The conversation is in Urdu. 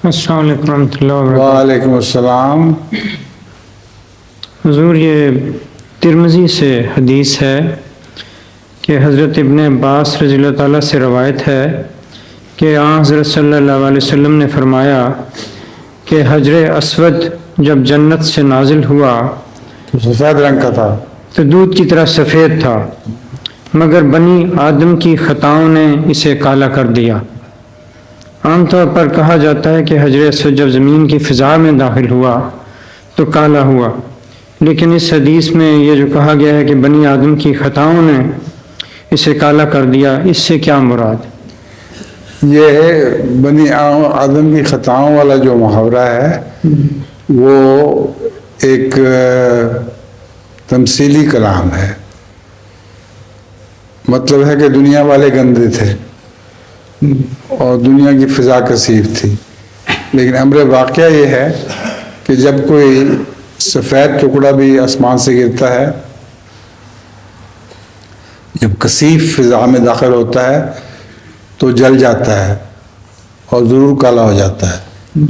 السلام علیکم ورحمۃ اللہ وبرکاتہ۔ وعلیکم السلام۔ حضور، یہ ترمذی سے حدیث ہے کہ حضرت ابن عباس رضی اللہ تعالیٰ سے روایت ہے کہ آن حضرت صلی اللہ علیہ وسلم نے فرمایا کہ حجر اسود جب جنت سے نازل ہوا تو سفید رنگ کا تھا، تو دودھ کی طرح سفید تھا، مگر بنی آدم کی خطاؤں نے اسے کالا کر دیا۔ عام طور پر کہا جاتا ہے کہ حجر اسود جب زمین کی فضا میں داخل ہوا تو کالا ہوا، لیکن اس حدیث میں یہ جو کہا گیا ہے کہ بنی آدم کی خطاؤں نے اسے کالا کر دیا، اس سے کیا مراد؟ یہ بنی آدم کی خطاؤں والا جو محاورہ ہے وہ ایک تمثیلی کلام ہے۔ مطلب ہے کہ دنیا والے گندے تھے اور دنیا کی فضا کثیف تھی، لیکن امر واقعہ یہ ہے کہ جب کوئی سفید ٹکڑا بھی آسمان سے گرتا ہے، جب کثیف فضا میں داخل ہوتا ہے تو جل جاتا ہے اور ضرور کالا ہو جاتا ہے۔